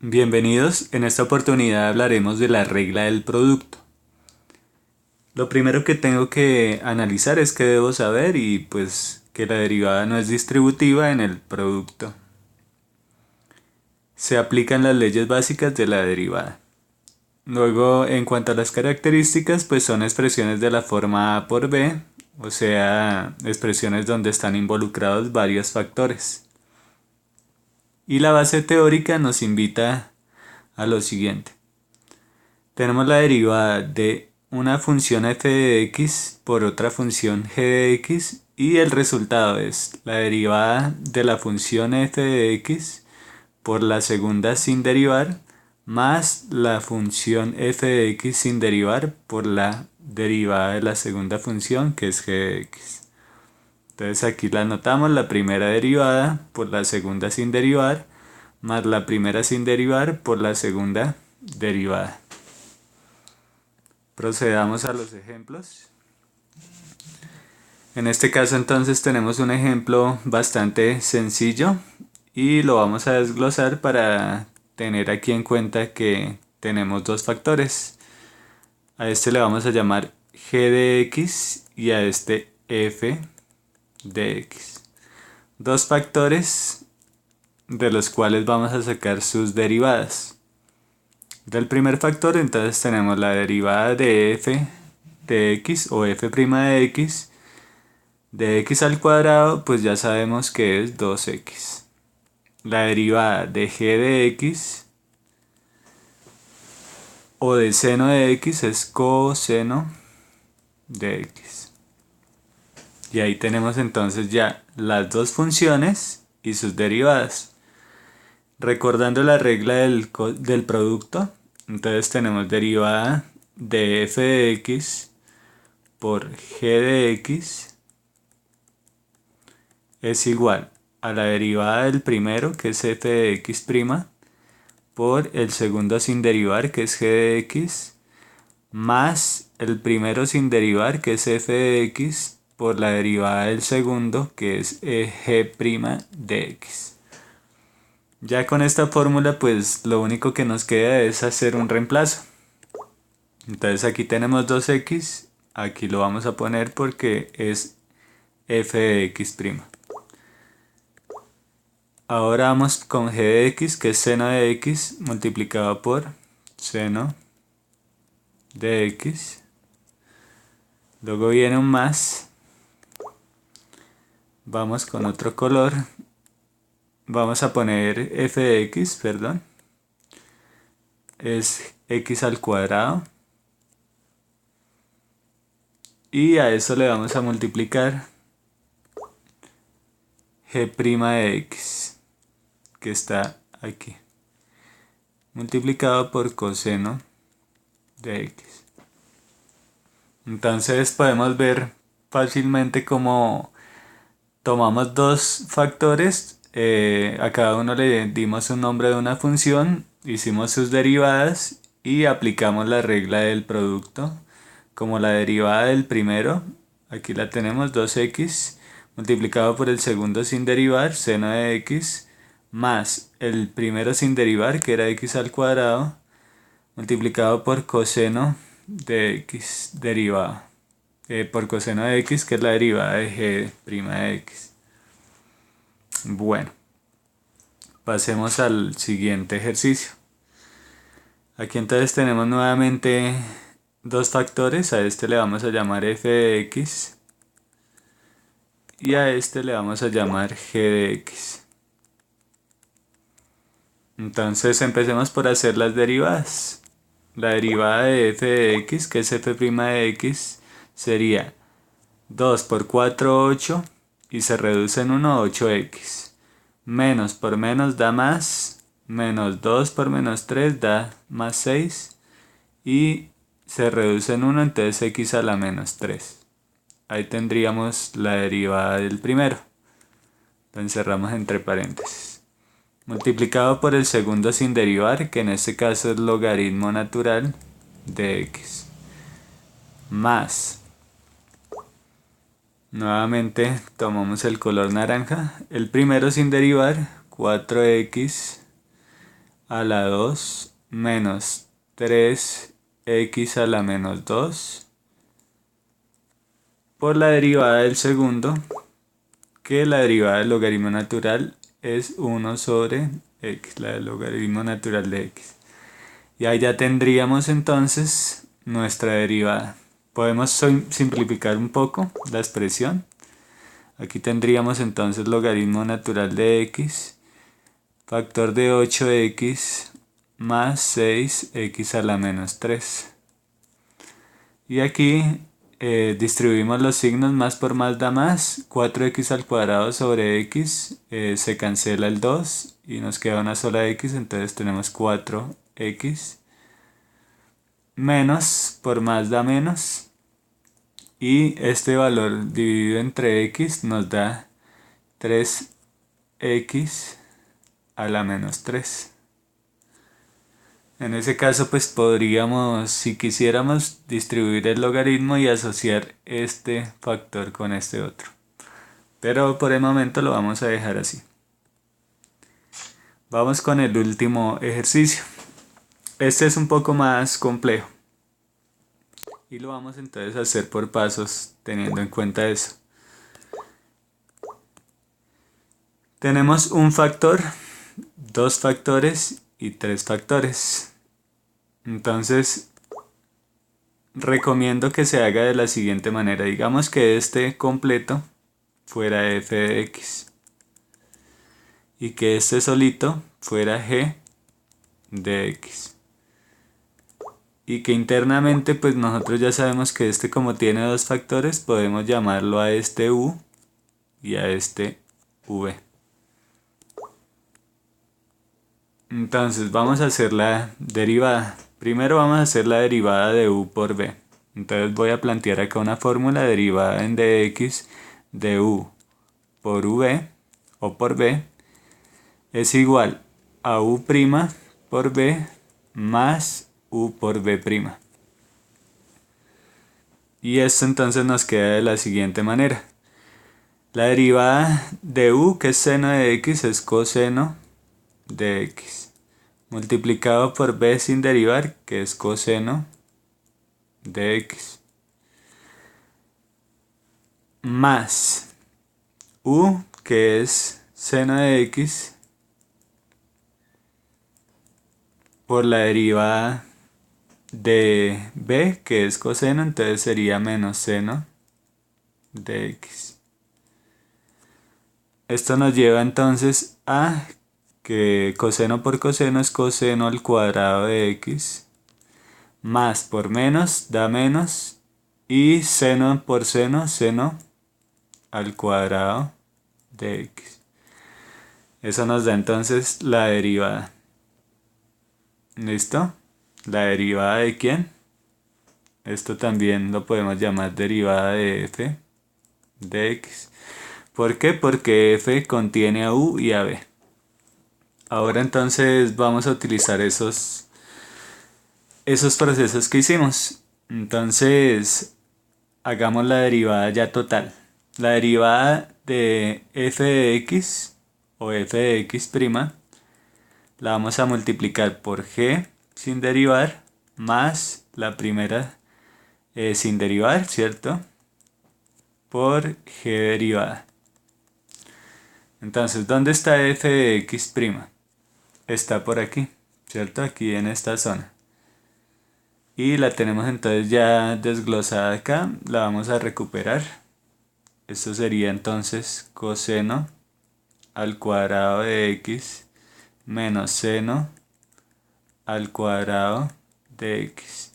Bienvenidos, en esta oportunidad hablaremos de la regla del producto. Lo primero que tengo que analizar es que debo saber y pues que la derivada no es distributiva en el producto. Se aplican las leyes básicas de la derivada. Luego, en cuanto a las características, pues son expresiones de la forma A por B, o sea, expresiones donde están involucrados varios factores. Y la base teórica nos invita a lo siguiente. Tenemos la derivada de una función f de x por otra función g de x y el resultado es la derivada de la función f de x por la segunda sin derivar más la función f de x sin derivar por la derivada de la segunda función que es g de x. Entonces aquí la anotamos, la primera derivada por la segunda sin derivar más la primera sin derivar por la segunda derivada. Procedamos a los ejemplos. En este caso entonces tenemos un ejemplo bastante sencillo y lo vamos a desglosar para tener aquí en cuenta que tenemos dos factores. A este le vamos a llamar g de x y a este f de x. Dos factores de los cuales vamos a sacar sus derivadas. Del primer factor entonces tenemos la derivada de f de x o f' de x. De x al cuadrado pues ya sabemos que es 2x. La derivada de g de x o de seno de x es coseno de x. Y ahí tenemos entonces ya las dos funciones y sus derivadas. Recordando la regla del producto, entonces tenemos derivada de f de x por g de x es igual a la derivada del primero, que es f de x', por el segundo sin derivar, que es g de x, más el primero sin derivar, que es f de x, por la derivada del segundo, que es g' de x. Ya con esta fórmula, pues lo único que nos queda es hacer un reemplazo. Entonces aquí tenemos 2x, aquí lo vamos a poner porque es f de x'. Ahora vamos con g de x, que es seno de x, multiplicado por seno de x. Luego viene un más. Vamos con otro color. Vamos a poner f de x, perdón. Es x al cuadrado. Y a eso le vamos a multiplicar g' de x, que está aquí. Multiplicado por coseno de x. Entonces podemos ver fácilmente cómo tomamos dos factores, a cada uno le dimos un nombre de una función, hicimos sus derivadas y aplicamos la regla del producto. Como la derivada del primero, aquí la tenemos 2x multiplicado por el segundo sin derivar, seno de x, más el primero sin derivar, que era x al cuadrado, multiplicado por coseno de x derivado. Por coseno de x, que es la derivada de g' de x. Bueno, pasemos al siguiente ejercicio. Aquí entonces tenemos nuevamente dos factores. A este le vamos a llamar f de x y a este le vamos a llamar g de x. Entonces empecemos por hacer las derivadas. La derivada de f de x, que es f' de x, sería 2 por 4, 8, y se reduce en 1, 8x. Menos por menos da más, menos 2 por menos 3 da más 6, y se reduce en 1, entonces x a la menos 3. Ahí tendríamos la derivada del primero. Lo encerramos entre paréntesis. Multiplicado por el segundo sin derivar, que en este caso es logaritmo natural de x. Más. Nuevamente tomamos el color naranja. El primero sin derivar, 4x a la 2 menos 3x a la menos 2 por la derivada del segundo, que la derivada del logaritmo natural es 1 sobre x, la del logaritmo natural de x. Y ahí ya tendríamos entonces nuestra derivada. Podemos simplificar un poco la expresión. Aquí tendríamos entonces logaritmo natural de x, factor de 8x más 6x a la menos 3. Y aquí distribuimos los signos, más por más da más, 4x al cuadrado sobre x, se cancela el 2 y nos queda una sola x, entonces tenemos 4x, menos por más da menos, y este valor dividido entre x nos da 3x a la menos 3. En ese caso pues podríamos, si quisiéramos, distribuir el logaritmo y asociar este factor con este otro. Pero por el momento lo vamos a dejar así. Vamos con el último ejercicio. Este es un poco más complejo. Y lo vamos entonces a hacer por pasos teniendo en cuenta eso. Tenemos un factor, dos factores y tres factores. Entonces recomiendo que se haga de la siguiente manera. Digamos que este completo fuera f de x y que este solito fuera g de x. Y que internamente pues nosotros ya sabemos que este, como tiene dos factores, podemos llamarlo a este u y a este v. Entonces vamos a hacer la derivada. Primero vamos a hacer la derivada de u por v. Entonces voy a plantear acá una fórmula derivada en dx de u por v o por v es igual a u' por v más u por v'. Y esto entonces nos queda de la siguiente manera. La derivada de u, que es seno de x, es coseno de x, multiplicado por v sin derivar, que es coseno de x, más u, que es seno de x, por la derivada de b, que es coseno, entonces sería menos seno de x. Esto nos lleva entonces a que coseno por coseno es coseno al cuadrado de x, más por menos da menos, y seno por seno, seno al cuadrado de x. Eso nos da entonces la derivada. ¿Listo? ¿La derivada de quién? Esto también lo podemos llamar derivada de f de x. ¿Por qué? Porque f contiene a u y a v. Ahora entonces vamos a utilizar esos procesos que hicimos. Entonces hagamos la derivada ya total. La derivada de f de x o f de x' la vamos a multiplicar por g sin derivar más la primera sin derivar, ¿cierto? Por g derivada. Entonces, ¿dónde está f de x'? Está por aquí, ¿cierto? Aquí en esta zona. Y la tenemos entonces ya desglosada acá, la vamos a recuperar. Esto sería entonces coseno al cuadrado de x menos seno al cuadrado de x.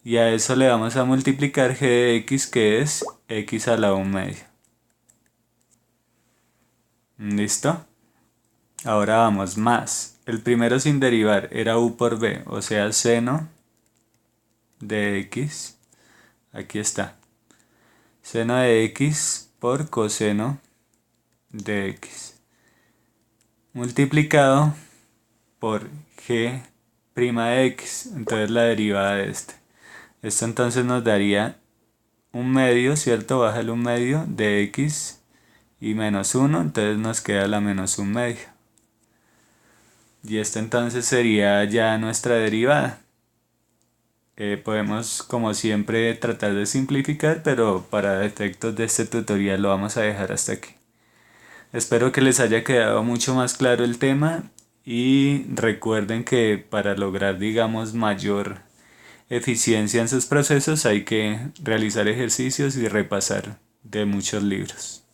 Y a eso le vamos a multiplicar g de x, que es x a la 1/2. ¿Listo? Ahora vamos, más. El primero sin derivar era u por v, o sea, seno de x. Aquí está. Seno de x por coseno de x. Multiplicado por g' de x. Entonces la derivada de este. Esto entonces nos daría 1/2, ¿cierto? Bájale 1/2 de x y menos 1. Entonces nos queda la menos 1/2. Y esta entonces sería ya nuestra derivada. Podemos, como siempre, tratar de simplificar, pero para efectos de este tutorial lo vamos a dejar hasta aquí. Espero que les haya quedado mucho más claro el tema y recuerden que para lograr, digamos, mayor eficiencia en sus procesos hay que realizar ejercicios y repasar de muchos libros.